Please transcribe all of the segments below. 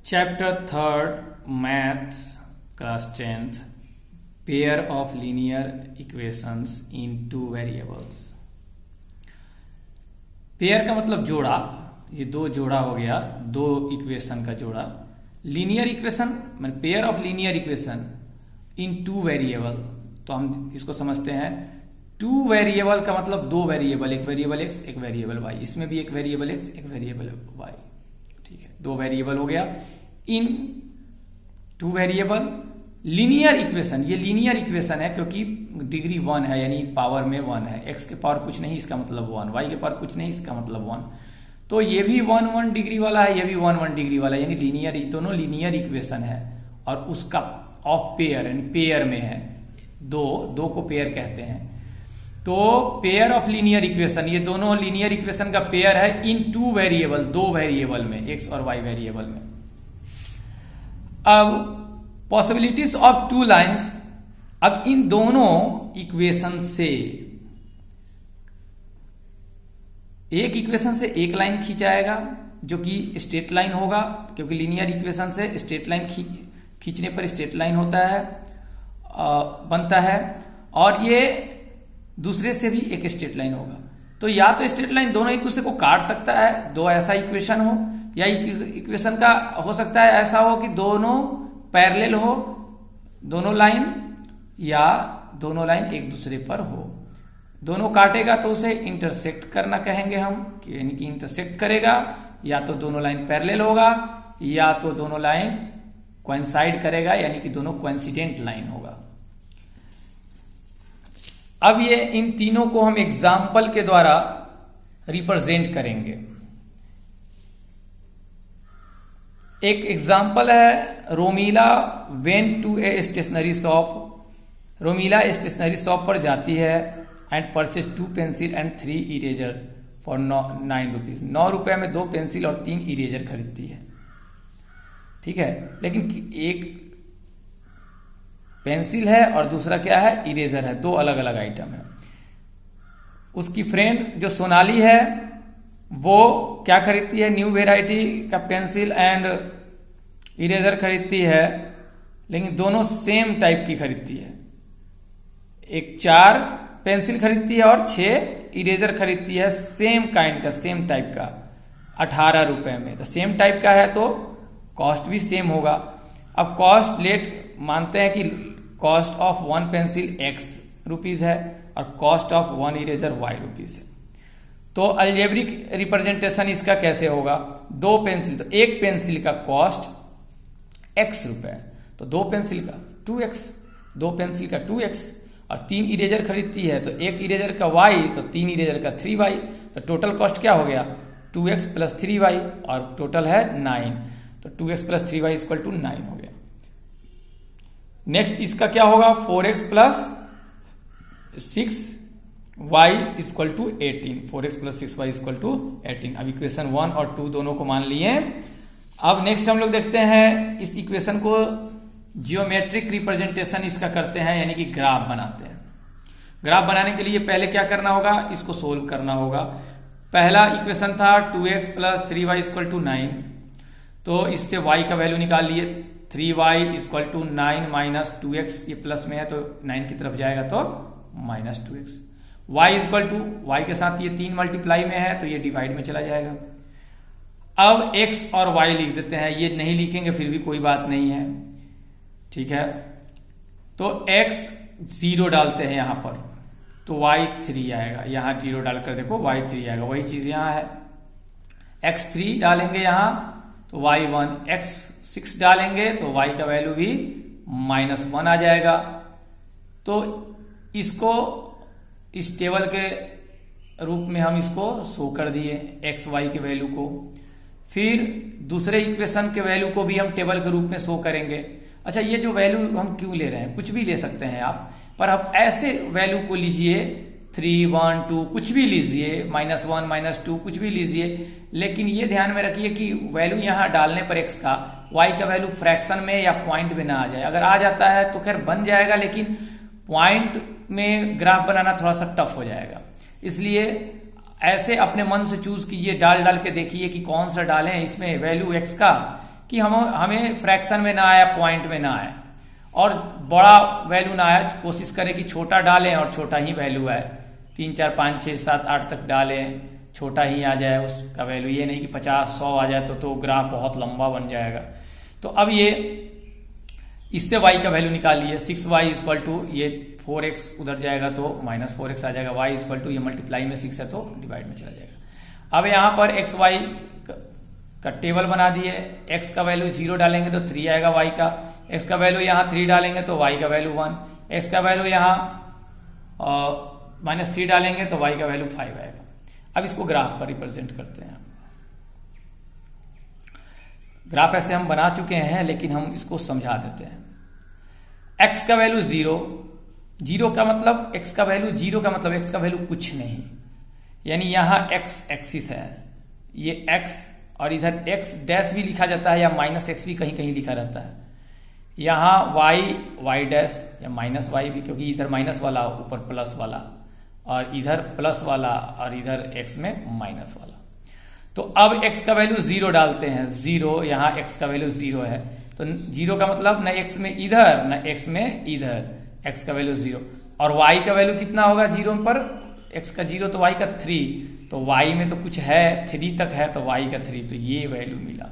Chapter third maths class 10th pair of linear equations in two variables. Pair का मतलब जोड़ा, ये दो जोड़ा हो गया, दो इक्वेशन का जोड़ा। लीनियर इक्वेशन मतलब pair of linear equation in two variable, तो हम इसको समझते हैं टू वेरिएबल का मतलब दो वेरिएबल, एक वेरिएबल एक्स एक वेरिएबल वाई, इसमें भी एक वेरिएबल एक्स एक वेरिएबल वाई। ठीक है, दो वेरिएबल हो गया इन टू वेरिएबल। लीनियर इक्वेशन, ये लीनियर इक्वेशन है क्योंकि डिग्री 1 है, यानी पावर में 1 है। एक्स के पावर कुछ नहीं, इसका मतलब 1, वाई के पावर कुछ नहीं, इसका मतलब 1। तो ये भी 1 डिग्री वाला है, ये भी 1 डिग्री वाला है, यानी लीनियर, दोनों लीनियर इक्वेशन है। और उसका ऑफ पेयर यानी पेयर में है, दो को पेयर कहते हैं। तो पेयर ऑफ लीनियर इक्वेशन, ये दोनों लीनियर इक्वेशन का पेयर है इन टू वेरिएबल, दो वेरिएबल में, एक्स और वाई वेरिएबल में। अब पॉसिबिलिटीज ऑफ टू लाइंस, अब इन दोनों इक्वेशन से एक इक्वेशन से एक लाइन खींचाएगा जो कि स्ट्रेट लाइन होगा, क्योंकि लीनियर इक्वेशन से स्ट्रेट लाइन खींचने पर स्ट्रेट लाइन होता है, बनता है। और ये दूसरे से भी एक स्ट्रेट लाइन होगा। तो या तो स्ट्रेट लाइन दोनों एक दूसरे को काट सकता है, दो ऐसा इक्वेशन हो, या इक्वेशन का हो सकता है ऐसा हो कि दोनों पैरेलल हो, दोनों लाइन, या दोनों लाइन एक दूसरे पर हो। दोनों काटेगा तो उसे इंटरसेक्ट करना कहेंगे हम, यानी कि इंटरसेक्ट करेगा, या तो दोनों लाइन पैरेलल होगा, या तो दोनों लाइन कोइंसाइड करेगा, यानी कि दोनों कोइंसिडेंट लाइन होगा। अब ये इन तीनों को हम एग्जाम्पल के द्वारा रिप्रेजेंट करेंगे। एक एग्जाम्पल है, Romila went to a stationery shop. Romila stationery shop पर जाती है and purchase 2 pencil and 3 eraser for 9 rupees. 9 रुपए में 2 पेंसिल और 3 इरेजर खरीदती है। ठीक है, लेकिन एक पेंसिल है और दूसरा क्या है, इरेजर है, दो अलग अलग आइटम है। उसकी फ्रेंड जो सोनाली है वो क्या खरीदती है, न्यू वेराइटी का पेंसिल एंड इरेजर खरीदती है, लेकिन दोनों सेम टाइप की खरीदती है। एक 4 पेंसिल खरीदती है और 6 इरेजर खरीदती है, सेम काइंड का, सेम टाइप का, 18 रुपए में। तो सेम टाइप का है तो कॉस्ट भी सेम होगा। अब कॉस्ट लेट मानते हैं कि cost of 1 pencil x rupees है और cost of 1 eraser y rupees है। तो अलजेब्रिक रिप्रेजेंटेशन इसका कैसे होगा, 2 पेंसिल, तो एक पेंसिल का कॉस्ट x रुपए, तो 2 पेंसिल का 2x, 2 पेंसिल का 2x, और 3 इरेजर खरीदती है तो एक इरेजर का y, तो 3 इरेजर का 3y। तो टोटल कॉस्ट क्या हो गया, 2x प्लस 3y, और टोटल है 9, तो 2x plus 3y equal to 9 हो गया। नेक्स्ट इसका क्या होगा, 4x plus 6y equal to 18, 4x plus 6y equal to 18। अब इक्वेशन 1 और 2 दोनों को मान लिए। अब नेक्स्ट हम लोग देखते हैं इस इक्वेशन को जियोमेट्रिक रिप्रेजेंटेशन इसका करते हैं, यानी कि ग्राफ बनाते हैं। ग्राफ बनाने के लिए पहले क्या करना होगा, इसको सोल्व करना होगा। पहला इक्वेशन था 2x plus 3y equal to 9, तो इससे y का वैल्यू निकाल लिए, 3y equal to 9 minus 2x, ये प्लस में है तो 9 की तरफ जाएगा तो minus 2x। y equal to, y के साथ ये 3 मल्टीप्लाई में है तो ये डिवाइड में चला जाएगा। अब x और y लिख देते हैं, ये नहीं लिखेंगे फिर भी कोई बात नहीं है। ठीक है, तो x 0 डालते हैं यहां पर, तो y 3 आएगा, यहां 0 डालकर देखो y 3 आएगा, वही चीज यहां है। x 3 डालेंगे यहां तो y 1, x 6 डालेंगे तो y का वैल्यू भी -1 आ जाएगा। तो इसको इस टेबल के रूप में हम इसको शो कर दिए, x y के वैल्यू को। फिर दूसरे इक्वेशन के वैल्यू को भी हम टेबल के रूप में शो करेंगे। अच्छा, ये जो वैल्यू हम क्यों ले रहे हैं, कुछ भी ले सकते हैं आप, पर आप ऐसे वैल्यू को लीजिए, 3 1 2 कुछ भी लीजिए, -1 -2 कुछ भी लीजिए, लेकिन ये ध्यान में रखिए कि वैल्यू यहां डालने पर x का, y का वैल्यू फ्रैक्शन में या पॉइंट में ना आ जाए। अगर आ जाता है तो खैर बन जाएगा, लेकिन पॉइंट में ग्राफ बनाना थोड़ा सा टफ हो जाएगा। इसलिए ऐसे अपने मन से चूज कीजिए, डाल के देखिए कि कौन सा डालें, इसमें वैल्यू x का कि हमें फ्रैक्शन में ना आया, पॉइंट में ना आए और बड़ा वैल्यू ना आया, कोशिश करें कि छोटा डालें और छोटा ही वैल्यू आए। 3, 4, 5, 6, 7, 8 तक डालें, छोटा ही आ जाए उसका वैल्यू, ये नहीं कि 50, 100 आ जाए तो ग्राफ बहुत लंबा बन जाएगा। तो अब ये इससे y का वैल्यू निकालिए। 6y इक्वल टू ये 4x उधर जाएगा तो -4x आ जाएगा। y इक्वल टू ये मल्टीप्लाई में 6 है तो डिवाइड में चला जाएगा। अब यहाँ पर x y का टेबल बना दिए। x का वैल्यू 0 डालेंगे तो 3 आएगा y का, x का वैल्यू यहाँ 3 डालेंगे तो y का वैल्यू 1, x का वैल्यू यहाँ -3 डालेंगे तो y का वैल्यू 5 आएगा। अब इसको ग्राफ पर रिप्रेजेंट करते हैं। ग्राफ ऐसे हम बना चुके हैं लेकिन हम इसको समझा देते हैं। x का वैल्यू 0 का मतलब x का वैल्यू 0 का मतलब x का वैल्यू कुछ नहीं, यानी यहाँ x एक्सिस है, ये x और इधर x डैश भी लिखा जाता है या -x भी कहीं कहीं लिखा रहता है। यहाँ y डैश या -y भी, क्योंकि इधर माइनस वाला ऊपर प्लस वाला और इधर प्लस वाला और इधर x में माइनस वाला। तो अब x का वैल्यू 0 डालते हैं। 0 यहाँ x का वैल्यू 0 है तो 0 का मतलब न x में इधर न x में इधर, x का वैल्यू 0 और y का वैल्यू कितना होगा 0 पर, x का 0 तो y का 3, तो y में तो कुछ है 3 तक है तो y का 3, तो ये वैल्यू मिला।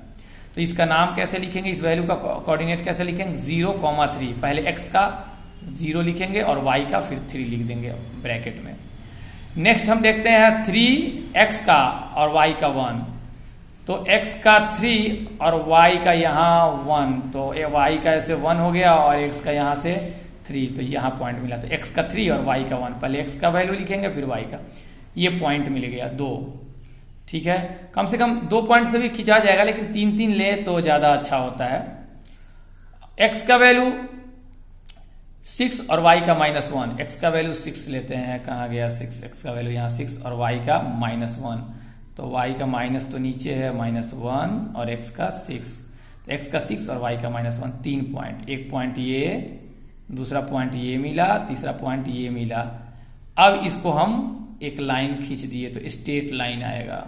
तो इसका नाम कैसे लिखेंगे, इस वैल्यू का कोऑर्डिनेट कैसे लिखेंगे, 0,3, पहले x का 0 लिखेंगे और y का फिर 3 लिख देंगे ब्रैकेट में। नेक्स्ट हम देखते हैं 3x का और y का 1, तो x का 3 और y का यहाँ 1, तो y का ऐसे 1 हो गया और x का यहाँ से 3, तो यहाँ पॉइंट मिला। तो x का 3 और y का 1, पहले x का वैल्यू लिखेंगे फिर y का, ये पॉइंट मिल गया 2। ठीक है, कम से कम 2 पॉइंट से भी खिंचा जाएगा लेकिन 3-3 ले तो ज्यादा अच्छा होता है। x का वैल्यू 6 और y का -1, x का वैल्यू 6 लेते हैं, कहाँ गया 6, x का वैल्यू यहाँ 6 और y का -1, तो y का माइनस तो नीचे है -1 और x का 6, तो x का 6 और y का -1, 3 पॉइंट, एक पॉइंट ये, दूसरा पॉइंट ये मिला, तीसरा पॉइंट ये मिला। अब इसको हम एक लाइन खींच दिए तो स्ट्रेट लाइन आएगा,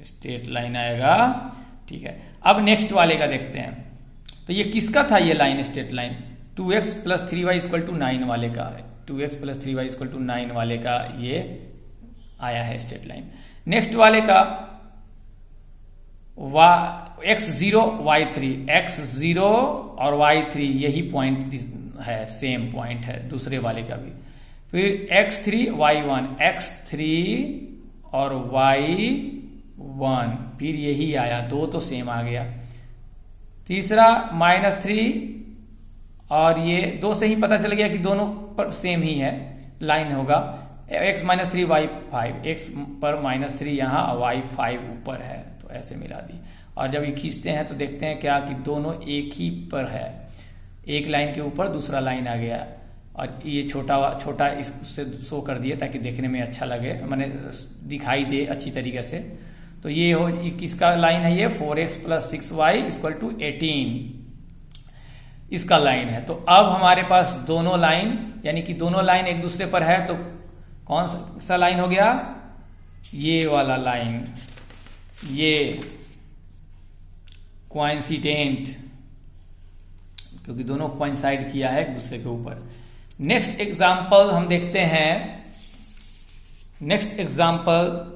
स्ट्रेट लाइन आएगा। ठीक है, अब नेक्स्ट वाले का देखते हैं। तो ये किसका था ये line, straight line 2x + 3y = 9 वाले का है, 2x + 3y = 9 वाले का ये आया है स्ट्रेट लाइन। नेक्स्ट वाले का x0 y3, x0 और y3 यही पॉइंट है, सेम पॉइंट है दूसरे वाले का भी। फिर x3 y1, x3 और y1 फिर यही आया, 2 तो सेम आ गया। तीसरा -3 और ये 2 से ही पता चल गया कि दोनों पर सेम ही है, लाइन होगा x -3 y5, x पर -3 यहाँ y5 ऊपर है, तो ऐसे मिला दी। और जब ये खींचते हैं तो देखते हैं क्या कि दोनों एक ही पर है, एक लाइन के ऊपर दूसरा लाइन आ गया और ये छोटा इससे शो कर दिए ताकि देखने में अच्छा लगे, माने दिखाई दे अच्छी तरीके से। तो ये किसका लाइन है, ये 4x + 6y = 18 इसका लाइन है। तो अब हमारे पास दोनों लाइन, यानी कि दोनों लाइन एक दूसरे पर है, तो कौन सा लाइन हो गया, ये वाला लाइन, ये कोइंसिडेंट, क्योंकि दोनों कोइंसाइड किया है एक दूसरे के ऊपर। नेक्स्ट एग्जाम्पल हम देखते हैं। नेक्स्ट एग्जाम्पल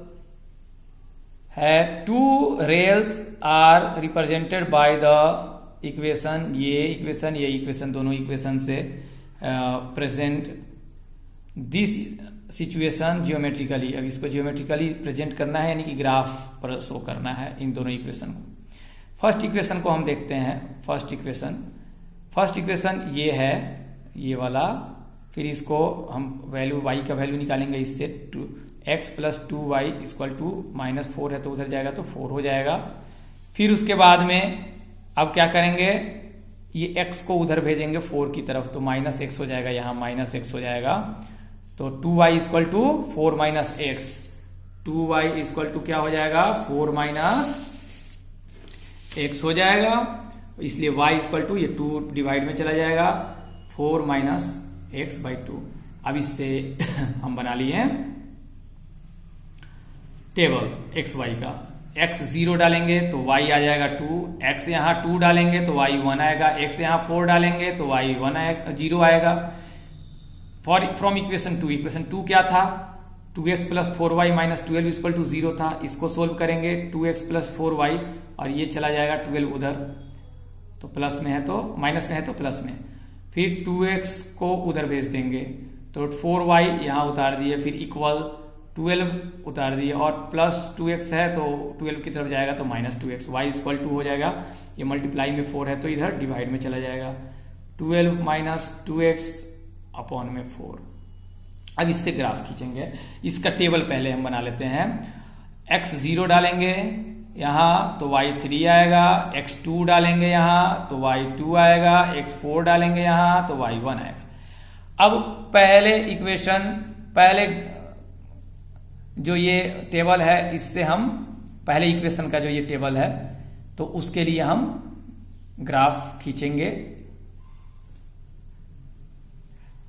है 2 rails are represented by the equation, ये इक्वेशन दोनों इक्वेशन से प्रेजेंट दिस सिचुएशन जियोमेट्रिकली। अब इसको जियोमेट्रिकली प्रेजेंट करना है, यानी कि ग्राफ पर शो करना है इन दोनों इक्वेशन को। फर्स्ट इक्वेशन को हम देखते हैं। फर्स्ट इक्वेशन ये है, ये वाला। फिर इसको हम वैल्यू y का वैल्यू निकालेंगे इससे, 2x + 2y = -4 है तो उधर जाएगा तो 4 हो जाएगा। फिर उसके बाद में अब क्या करेंगे, ये x को उधर भेजेंगे 4 की तरफ, तो -x हो जाएगा, यहाँ -x हो जाएगा। तो 2y = 4 - x, 2y = क्या हो जाएगा, 4 - x हो जाएगा। इसलिए y = ये 2 डिवाइड में चला जाएगा, 4 - x/2। अब इससे हम बना लिए टेबल xy का, x 0 डालेंगे तो y आ जाएगा 2, x यहाँ 2 डालेंगे तो y 1 आएगा, x यहाँ 4 डालेंगे तो y 1 आएगा, 0 आएगा। फ्रॉम इक्वेशन 2, इक्वेशन 2 क्या था, 2x plus 4y minus 12 equal to 0 था। इसको सोल्व करेंगे, 2x प्लस 4y और ये चला जाएगा 12 उधर, तो प्लस में है तो माइनस में है तो प्लस में, फिर 2x को उधर भेज देंगे तो 4y यहाँ उतार दिए, फिर इक्वल 12 उतार दिए और प्लस 2x है तो 12 की तरफ जाएगा तो minus 2x, y equal to हो जाएगा, ये मल्टीप्लाई में 4 है तो इधर डिवाइड में चला जाएगा, 12 माइनस 2x अपॉन में 4। अब इससे ग्राफ खींचेंगे, इसका टेबल पहले हम बना लेते हैं। x 0 डालेंगे यहाँ तो y 3 आएगा, x 2 डालेंगे यहाँ तो y 2 आएगा, x 4 डालेंगे यहाँ तो y 1 आएगा। अब पहले इक्वेशन, पहले जो ये टेबल है इससे हम, पहले इक्वेशन का जो ये टेबल है तो उसके लिए हम ग्राफ खींचेंगे।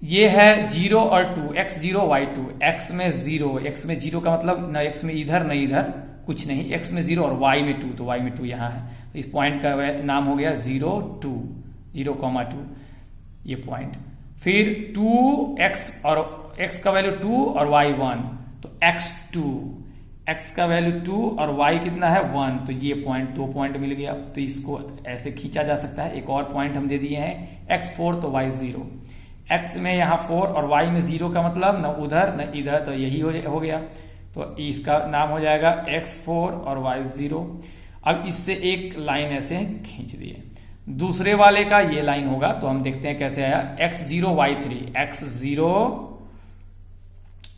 ये है 0 और 2, x 0 y 2, x में 0, x में 0 का मतलब न x में इधर न इधर कुछ नहीं, x में 0 और y में 2, तो y में 2 यहाँ है, तो इस पॉइंट का नाम हो गया 0 2, 0,2 ये पॉइंट। फिर 2x और x का वैल्यू 2 और y 1, तो x2, x का वैल्यू 2 और y कितना है 1, तो ये पॉइंट, 2 पॉइंट मिल गया, तो इसको ऐसे खींचा जा सकता है। एक और पॉइंट हम दे दिए हैं x4 तो y 0, x में यहाँ 4 और y में 0 का मतलब न उधर न इधर, तो यही हो गया, तो इसका नाम हो जाएगा x4 और y 0। अब इससे एक लाइन ऐसे खींच दिए, दूसरे वाले का ये लाइन होगा, तो हम देखते हैं कैसे आया, x0 y3,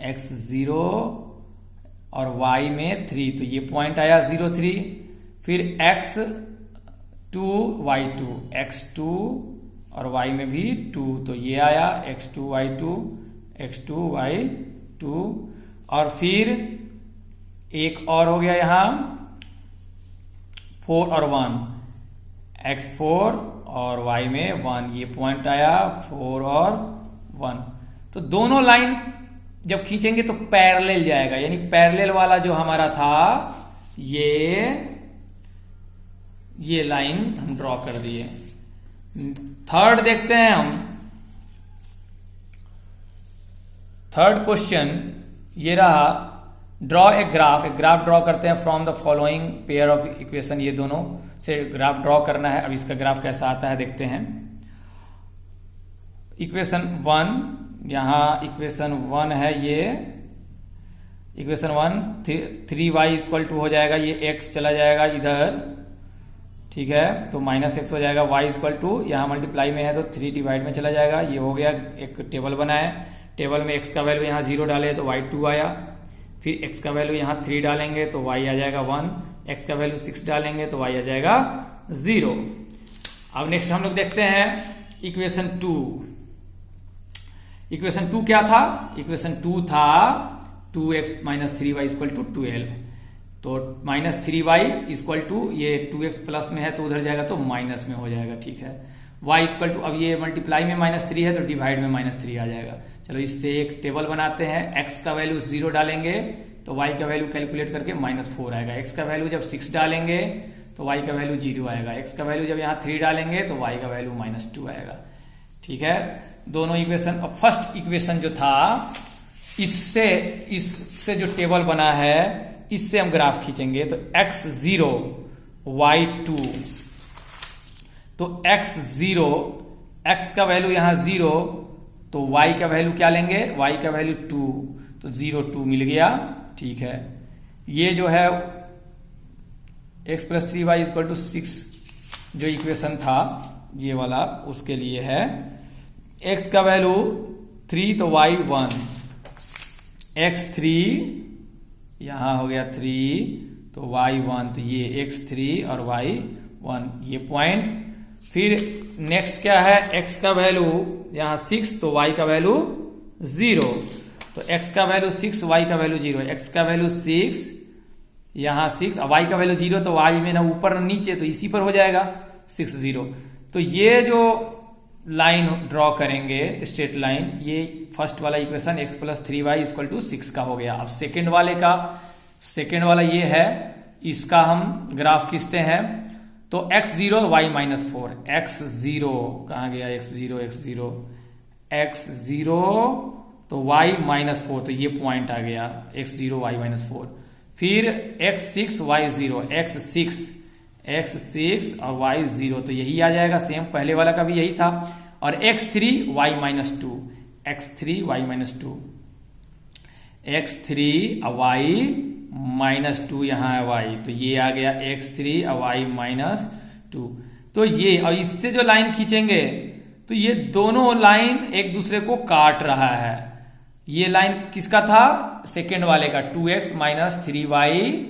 x0 और y में 3, तो ये पॉइंट आया 0 3। फिर x2 y2, x2 और y में भी 2, तो ये आया x2 y2, x2 y2। और फिर एक और हो गया यहां 4 और 1, x4 और y में 1, ये पॉइंट आया 4 और 1। तो दोनों लाइन जब खींचेंगे तो पैरेलल जाएगा, यानी पैरेलल वाला जो हमारा था ये लाइन हम ड्रॉ कर दिए। थर्ड देखते हैं हम, थर्ड क्वेश्चन ये रहा, ड्रॉ ए ग्राफ ड्रॉ करते हैं from the following pair of equation, ये दोनों से ग्राफ ड्रॉ करना है। अब इसका ग्राफ कैसा आता है देखते हैं। इक्वेशन 1, यहां इक्वेशन 1 है, ये इक्वेशन 1 3y इक्वल टू हो जाएगा, ये x चला जाएगा इधर, ठीक है, तो -x हो जाएगा, y इक्वल टू यहाँ मल्टीप्लाई में है तो 3 डिवाइड में चला जाएगा। ये हो गया, एक टेबल बनाए, टेबल में x का वैल्यू यहाँ 0 डाले तो y 2 आया, फिर x का वैल्यू यहाँ 3 डालेंगे तो y आ जाएगा 1, x का वैल्यू 6 डालेंगे तो y आ जाएगा 0। अब नेक्स्ट हम लोग देखते हैं इक्वेशन 2। इक्वेशन 2 क्या था, इक्वेशन 2 था 2x minus 3y equal to 12, तो -3y इक्वल टू, ये 2x प्लस में है तो उधर जाएगा तो माइनस में हो जाएगा, ठीक है। y इक्वल टू, अब ये मल्टीप्लाई में -3 है तो डिवाइड में -3 आ जाएगा। चलो इससे एक टेबल बनाते हैं, x का वैल्यू 0 डालेंगे तो y का वैल्यू कैलकुलेट करके -4 आएगा, x का वैल्यू जब 6 डालेंगे तो y का वैल्यू 0 आएगा, x का वैल्यू जब यहाँ 3 डालेंगे तो y का वैल्यू -2 आएगा, ठीक है। दोनों इक्वेशन, अब फर्स्ट इक्वेशन जो था इससे जो टेबल बना है इससे हम ग्राफ खींचेंगे, तो x0 y2, तो x0, x का वैल्यू यहां 0 तो y का वैल्यू क्या लेंगे, y का वैल्यू 2, तो 0 2 मिल गया, ठीक है। ये जो है x plus 3y equal to 6 जो इक्वेशन था ये वाला, उसके लिए है x का वैल्यू 3 तो y 1, x3 यहां हो गया 3 तो y 1, तो ये x3 और y 1 ये पॉइंट। फिर नेक्स्ट क्या है, x का वैल्यू यहां 6 तो y का वैल्यू 0, तो x का वैल्यू 6 y का वैल्यू 0, x का वैल्यू 6 यहां 6 और y का वैल्यू 0, तो y में ना ऊपर ना नीचे तो इसी पर हो जाएगा 6 0। तो ये जो लाइन ड्रॉ करेंगे स्ट्रेट लाइन, ये फर्स्ट वाला equation x plus 3y equal to 6 का हो गया। अब सेकेंड वाला ये है इसका हम ग्राफ खींचते हैं। तो x0 y -4, x0 कहाँ गया, x0 तो y -4, तो ये पॉइंट आ गया x0 y -4। फिर x6 y0, x6 और y0 तो यही आ जाएगा, सेम पहले वाला का भी यही था। और x3 y -2, x3 y -2, x3 y -2 यहाँ है y, तो ये आ गया x3 y -2। तो ये, और इससे जो लाइन खींचेंगे तो ये दोनों लाइन एक दूसरे को काट रहा है। ये लाइन किसका था, सेकेंड वाले का, 2x - 3y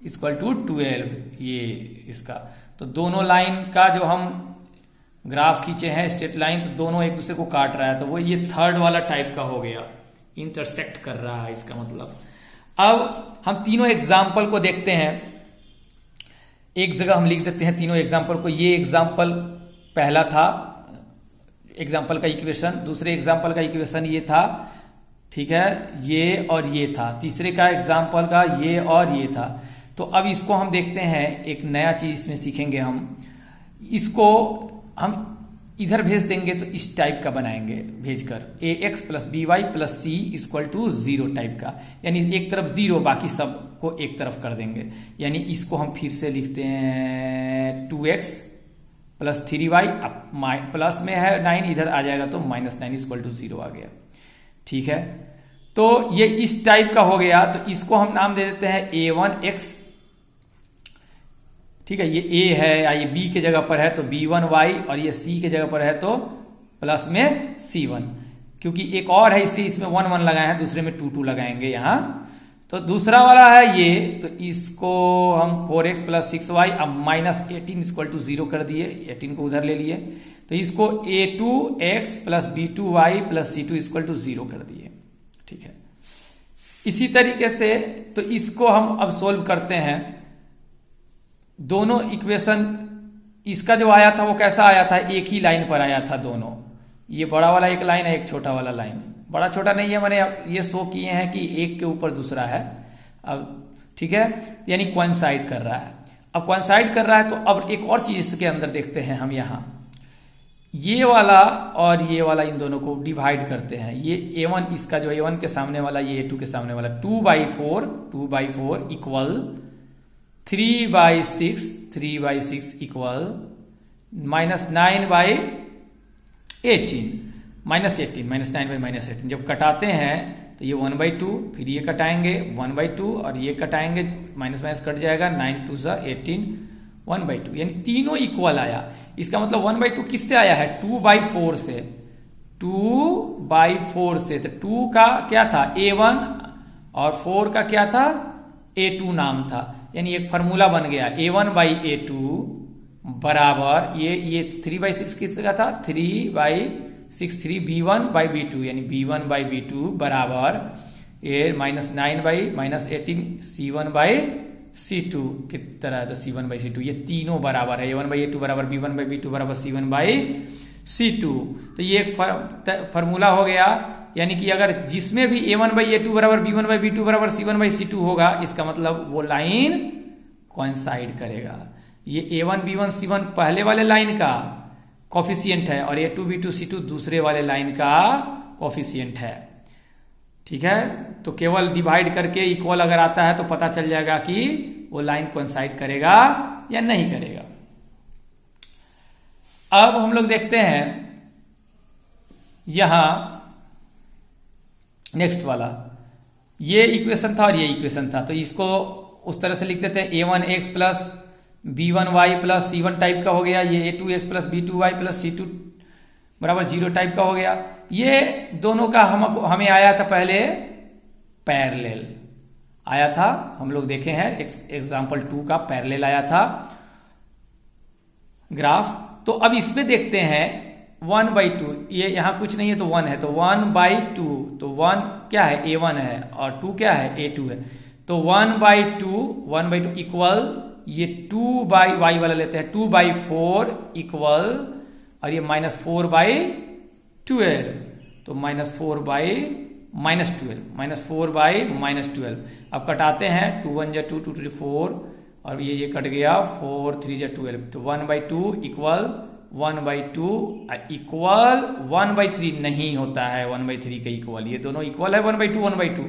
= 12, ये इसका। तो दोनों लाइन का जो हम ग्राफ खींचे हैं स्ट्रेट लाइन, तो दोनों एक दूसरे को काट रहा है, तो वो ये थर्ड वाला टाइप का हो गया, इंटरसेक्ट कर रहा है इसका मतलब। अब हम तीनों एग्जाम्पल को देखते हैं, एक जगह हम लिख देते हैं तीनों एग्जाम्पल को। ये एग्जाम्पल पहला था एग्जाम्पल का इक्वेशन, दूसरे एग्जाम्पल का इक्वेशन ये था, ठीक है, ये और ये था, तीसरे का एग्जाम्पल का ये और ये था। तो अब इसको हम देखते हैं, एक नया चीज इसमें सीखेंगे हम। इसको हम इधर भेज देंगे तो इस टाइप का बनाएंगे, भेजकर ax + by + c = 0 टाइप का, यानी एक तरफ 0 बाकी सब को एक तरफ कर देंगे। यानी इसको हम फिर से लिखते हैं 2x + 3y, अब प्लस में है 9, इधर आ जाएगा तो -9 = 0 आ गया, ठीक है। तो ये इस टाइप का हो गया, तो इसको हम नाम दे देते हैं a1x, ठीक है। ये a है या ये b के जगह पर है तो b1y, और ये c के जगह पर है तो प्लस में c1, क्योंकि एक और है इसलिए इसमें 1 1 लगाए हैं, दूसरे में 2 2 लगाएंगे यहां। तो दूसरा वाला है ये, तो इसको हम 4x + 6y, अब -18 = 0 कर दिए, 18 को उधर ले लिए, तो इसको a2x + b2y + c2 = 0 कर दिए, ठीक है। इसी तरीके से तो इसको हम अब सोल्व करते हैं। दोनों इक्वेशन, इसका जो आया था वो कैसा आया था, एक ही लाइन पर आया था दोनों, ये बड़ा वाला एक लाइन है, एक छोटा वाला लाइन, बड़ा छोटा नहीं है, मैंने ये शो किए हैं कि एक के ऊपर दूसरा है अब, ठीक है, यानी कोइंसाइड कर रहा है। अब कोइंसाइड कर रहा है तो अब एक और चीज इसके अंदर देखते हैं हम, यहाँ ये वाला और ये वाला, इन दोनों को डिवाइड करते हैं। ये a1, इसका जो a1 के सामने वाला, ये a2 के सामने वाला, 2/4 = 3/6 = -9/18 -9/-18। जब कटाते हैं तो ये 1/2, फिर ये कटाएंगे 1/2 और ये कटाएंगे, माइनस कट जाएगा, 9 2 18, 1/2, यानी तीनों इक्वल आया। इसका मतलब 1/2 किससे आया है, 2/4 से, 2/4 से। तो 2 का क्या था, a1, और 4 का क्या था, a2 नाम था, यानी एक फार्मूला बन गया, a1/a2 बराबर ये 3/6 किसका था, 3/6, 3b1/b2, यानी b1/b2 बराबर ये -9/-18 c1/c2 की तरह है, तो c1/c2, ये तीनों बराबर है, a1/a2 बराबर b1/b2 बराबर c1/c2। तो ये एक फार्मूला हो गया, यानी कि अगर जिसमें भी a1/a2 बराबर b1/b2 बराबर c1/c2 होगा, इसका मतलब वो लाइन कोइंसाइड करेगा। ये a1 b1 c1 पहले वाले लाइन का कॉफिशिएंट है, और a2 b2 c2 दूसरे वाले लाइन का कॉफिशिएंट है, ठीक है। तो केवल डिवाइड करके इक्वल अगर आता है तो पता चल जाएगा कि वो लाइन कोइंसाइड करेगा या नहीं करेगा। अब हम लोग देखते हैं यहां नेक्स्ट वाला, ये इक्वेशन था और ये इक्वेशन था, तो इसको उस तरह से लिख देते हैं, a1x + b1y + c1 टाइप का हो गया, ये a2x + b2y + c2 बराबर 0 टाइप का हो गया। ये दोनों का हमें आया था पहले पैरेलल आया था, हम लोग देखे हैं एग्जाम्पल 2 का पैरेलल आया था ग्राफ। तो अब इसमें देखते हैं 1/2, ये यहां कुछ नहीं है तो 1 है, तो 1/2, तो 1 क्या है, a1 है, और 2 क्या है, a2 है, तो 1/2 इक्वल, ये 2y वाला लेते हैं, 2/4 इक्वल, और ये -4/12, तो -4/12 -12 -4 बाई -12। अब कटाते हैं, 2 1 जा 2 2 3 4 और ये कट गया, 4 3 जा 12, तो 1/2 इक्वल 1/2 इक्वल 1/3 नहीं होता है 1/3 के इक्वल। ये दोनों इक्वल है 1/2 1/2,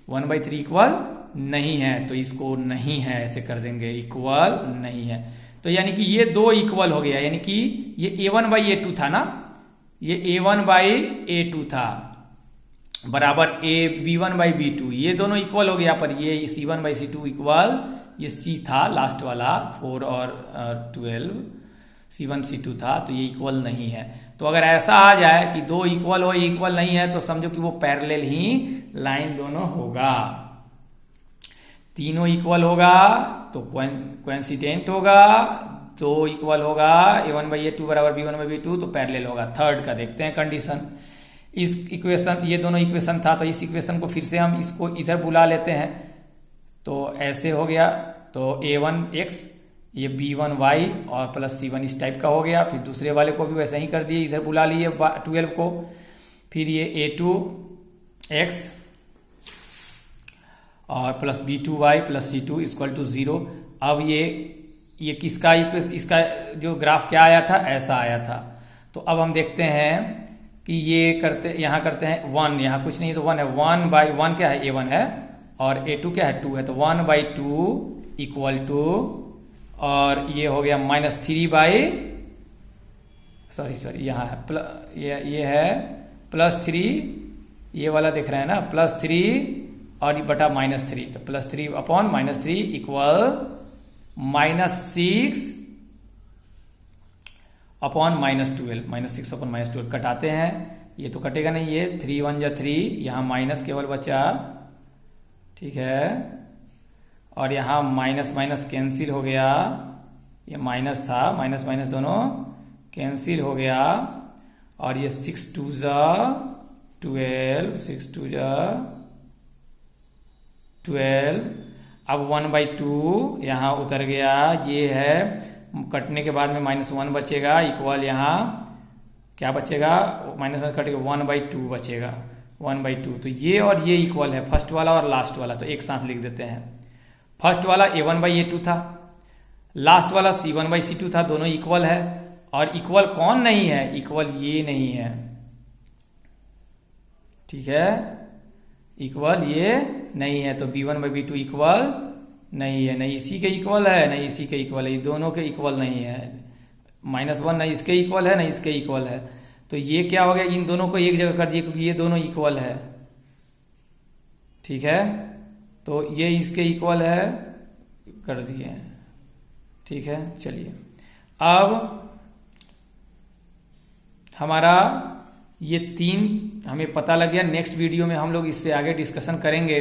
1/3 इक्वल नहीं है, तो इसको नहीं है ऐसे कर देंगे, इक्वल नहीं है। तो यानी कि ये दो इक्वल हो गया, यानी कि ये A1/A2 था ना, ये A1/A2 था बराबर B1/B2, ये दोनों इक्वल हो गया, पर ये C1/C2 इक्वल ये C था लास्ट वाला 4 और 12, C1 C2 था, तो ये इक्वल नहीं है। तो अगर ऐसा आ जाए कि दो इक्वल हो, इक्वल नहीं है, तो समझो कि वो पैरेलल ही लाइन दोनों होगा। तीनों इक्वल होगा तो कोइंसिडेंट होगा, दो इक्वल होगा A1/A2 बराबर B1/B2 तो पैरेलल होगा। थर्ड का देखते हैं कंडीशन। इस इक्वेशन, ये दोनों इक्वेशन था, तो इस इक्वेशन को फिर से हम इसको इधर बुला लेते हैं, तो ऐसे हो गया, तो A1x ये B1y और प्लस C1 इस टाइप का हो गया। फिर दूसरे वाले को भी वैसे ही कर दिए, इधर बुला लिए 12 को, फिर ये A2x और plus B2y plus C2 equal to 0। अब ये किसका इसका जो ग्राफ क्या आया था, ऐसा आया था। तो अब हम देखते हैं कि ये यहाँ करते हैं 1, यहाँ कुछ नहीं है तो 1 है, 1/1 क्या है, A1 है, और A2 क्या है, 2 है, तो 1/2 इक्वल टू, और ये हो गया -3 सॉरी यहाँ है ये है +3, ये वाला दिख रहा है ना, +3 और ये बटा -3, तो +3 अपॉन -3 इक्वल -6 अपॉन -12, -6 अपॉन -12 कटाते हैं, ये तो कटेगा नहीं, ये 3 1 जा 3, यहाँ माइनस केवल बचा, ठीक है, और यहाँ माइनस माइनस कैंसिल हो गया, ये माइनस था, माइनस माइनस दोनों कैंसिल हो गया, और ये 6 2 जा 12, 6 2 जा 12, अब 1/2 यहाँ उतर गया, ये है, कटने के बाद में -1 बचेगा, इक्वल यहाँ क्या बचेगा, -1 कटेगा 1/2 बचेगा, 1/2, तो ये और ये इक्वल है, फर्स्ट वाला और लास्ट वाला, तो एक साथ लिख देते हैं। फर्स्ट वाला A1/A2 था, लास्ट वाला C1/C2 था, दोनों इक्वल है, और इक्वल कौन नहीं है, इक्वल ये नहीं है, ठीक है, इक्वल ये नहीं है, तो B1/B2 इक्वल नहीं है, नहीं इसी के इक्वल है, नहीं इसी के इक्वल है, ये दोनों के इक्वल नहीं है, -1 नहीं इसके इक्वल है, नहीं इसके इक्वल है, तो ये क्या हो गया, इन दोनों को एक जगह कर दिए क्योंकि ये दोनों इक्वल है, ठीक है, तो ये इसके इक्वल है, कर दिए, ठीक है। चलिए अब हमारा ये 3 हमें पता लग गया, नेक्स्ट वीडियो में हम लोग इससे आगे डिस्कशन करेंगे।